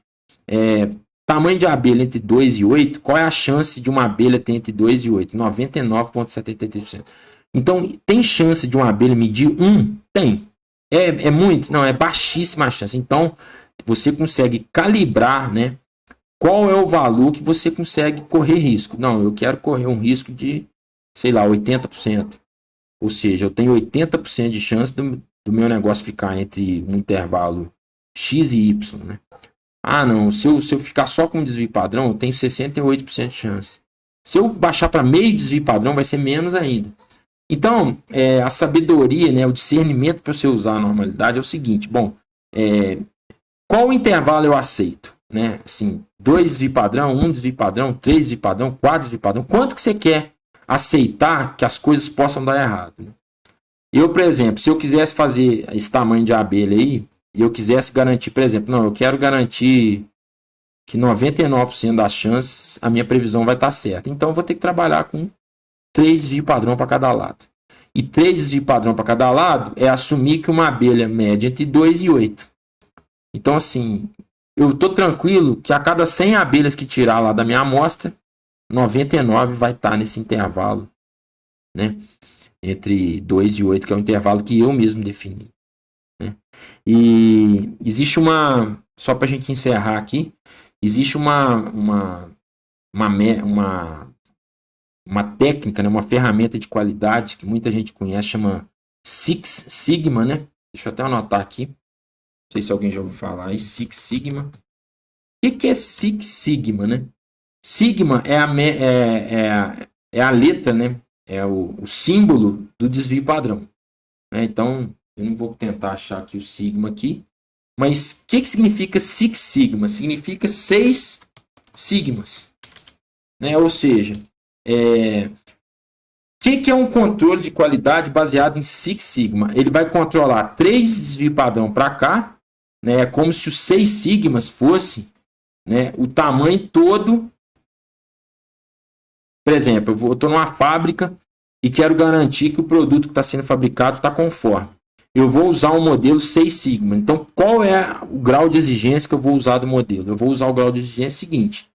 tamanho de abelha entre 2 e 8, qual é a chance de uma abelha ter entre 2 e 8? 99,73%. Então, tem chance de uma abelha medir 1? Tem. É muito? Não, é baixíssima a chance. Então, você consegue calibrar, né? Qual é o valor que você consegue correr risco? Não, eu quero correr um risco de, sei lá, 80%. Ou seja, eu tenho 80% de chance do meu negócio ficar entre um intervalo X e Y, né? Ah, não, se eu ficar só com desvio padrão, eu tenho 68% de chance. Se eu baixar para meio desvio padrão, vai ser menos ainda. Então, a sabedoria, né, o discernimento para você usar a normalidade é o seguinte: bom, qual intervalo eu aceito? Né? Assim, 2 desvio padrão, 1 desvio padrão, 3 desvio padrão, 4 desvio padrão. Quanto que você quer aceitar que as coisas possam dar errado? Né? Eu, por exemplo, se eu quisesse fazer esse tamanho de abelha aí, e eu quisesse garantir, por exemplo, não, eu quero garantir que 99% das chances a minha previsão vai estar certa. Então, eu vou ter que trabalhar com 3 desvio padrão para cada lado. E 3 desvio padrão para cada lado é assumir que uma abelha mede entre 2 e 8. Então, assim, eu estou tranquilo que a cada 100 abelhas que tirar lá da minha amostra, 99 vai estar nesse intervalo, né? Entre 2 e 8, que é o intervalo que eu mesmo defini. Né? E existe só para a gente encerrar aqui, existe uma técnica, né? Uma ferramenta de qualidade que muita gente conhece, chama Six Sigma, né? Deixa eu até anotar aqui. Não sei se alguém já ouviu falar aí, Six Sigma. O que é Six Sigma, né? Sigma é a letra, né? É o símbolo do desvio padrão. Né? Então, eu não vou tentar achar aqui o sigma aqui. Mas o que significa Six Sigma? Significa 6 sigmas. Né? Ou seja, o que é um controle de qualidade baseado em Six Sigma? Ele vai controlar 3 desvio padrão para cá. Né? É como se os 6 sigmas fossem, né, o tamanho todo. Por exemplo, eu estou numa fábrica e quero garantir que o produto que está sendo fabricado está conforme. Eu vou usar um modelo 6 Sigma. Então, qual é o grau de exigência que eu vou usar do modelo? Eu vou usar o grau de exigência seguinte.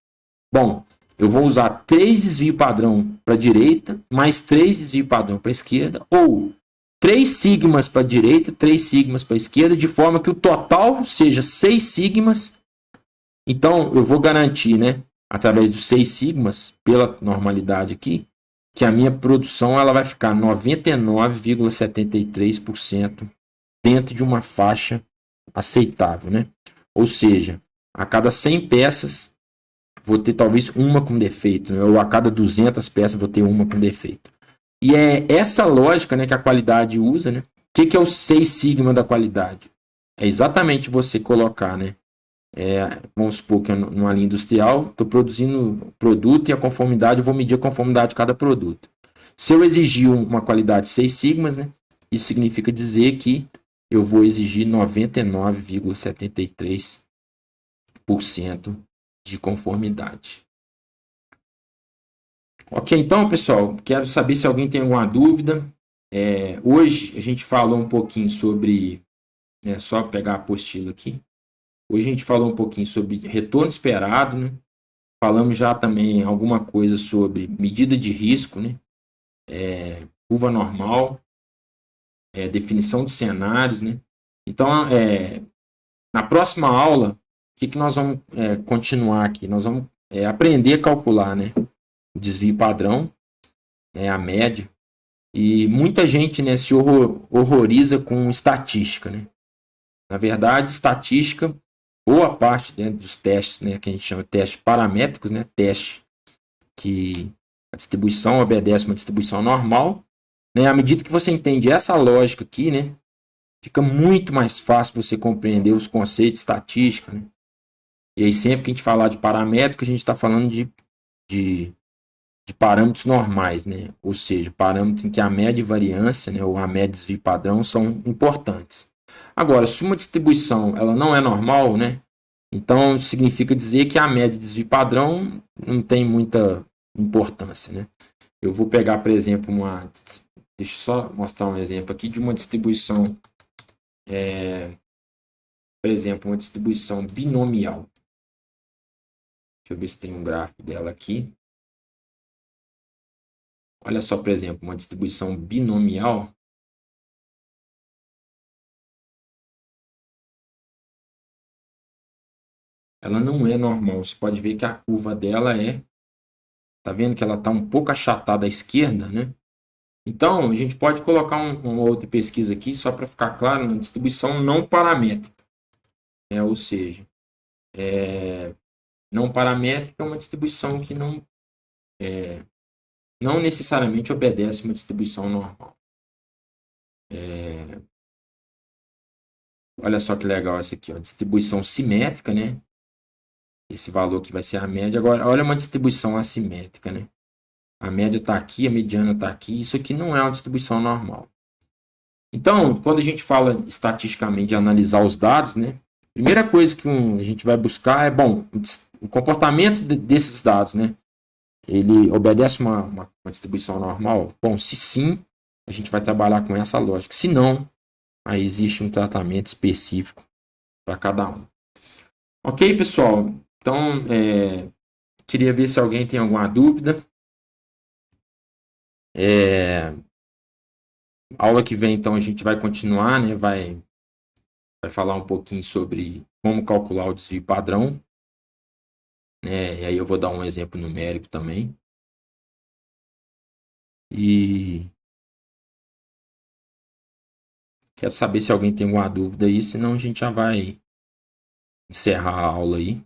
Bom, eu vou usar 3 desvio padrão para a direita, mais 3 desvio padrão para a esquerda, ou 3 sigmas para a direita, 3 sigmas para a esquerda, de forma que o total seja 6 sigmas. Então, eu vou garantir, né, através dos 6 sigmas, pela normalidade aqui, que a minha produção ela vai ficar 99,73% dentro de uma faixa aceitável, né? Ou seja, a cada 100 peças vou ter talvez uma com defeito, né? Ou a cada 200 peças vou ter uma com defeito. E é essa lógica, né, que a qualidade usa, né? O que é o 6 sigma da qualidade? É exatamente você colocar, né? Vamos supor que numa linha industrial, estou produzindo produto e a conformidade, eu vou medir a conformidade de cada produto. Se eu exigir uma qualidade 6 sigmas, né, isso significa dizer que eu vou exigir 99,73% de conformidade. Ok, então, pessoal, quero saber se alguém tem alguma dúvida. Hoje a gente falou um pouquinho sobre, só pegar a apostila aqui. Hoje a gente falou um pouquinho sobre retorno esperado, né? Falamos já também alguma coisa sobre medida de risco, né? Curva normal, definição de cenários, né? Então, na próxima aula, o que nós vamos continuar aqui? Nós vamos aprender a calcular, né? O desvio padrão, né? A média. E muita gente, né, se horroriza com estatística, né? Na verdade, estatística, boa parte, né, dos testes, né, que a gente chama de testes paramétricos, né, teste que a distribuição obedece uma distribuição normal, né, à medida que você entende essa lógica aqui, né, fica muito mais fácil você compreender os conceitos de estatística, né? E aí sempre que a gente falar de paramétrico, a gente está falando de parâmetros normais, né? Ou seja, parâmetros em que a média e variância, né, ou a média e desvio padrão são importantes. Agora, se uma distribuição ela não é normal, né? Então significa dizer que a média e desvio padrão não tem muita importância, né? Eu vou pegar, por exemplo, deixa eu só mostrar um exemplo aqui de uma distribuição, por exemplo, uma distribuição binomial. Deixa eu ver se tem um gráfico dela aqui. Olha só, por exemplo, uma distribuição binomial. Ela não é normal. Você pode ver que a curva dela é... Tá vendo que ela está um pouco achatada à esquerda, né? Então, a gente pode colocar uma outra pesquisa aqui, só para ficar claro, uma distribuição não paramétrica. Ou seja, não paramétrica é uma distribuição que não necessariamente obedece uma distribuição normal. Olha só que legal essa aqui, ó, distribuição simétrica, né? Esse valor que vai ser a média. Agora, olha uma distribuição assimétrica, né? A média está aqui, a mediana está aqui. Isso aqui não é uma distribuição normal. Então, quando a gente fala estatisticamente de analisar os dados, né? Primeira coisa que a gente vai buscar é, bom, o comportamento desses dados, né? Ele obedece uma distribuição normal? Bom, se sim, a gente vai trabalhar com essa lógica. Se não, aí existe um tratamento específico para cada um. Ok, pessoal? Então, queria ver se alguém tem alguma dúvida. Aula que vem, então, a gente vai continuar, né? Vai falar um pouquinho sobre como calcular o desvio padrão. E aí eu vou dar um exemplo numérico também. E quero saber se alguém tem alguma dúvida aí, senão a gente já vai encerrar a aula aí.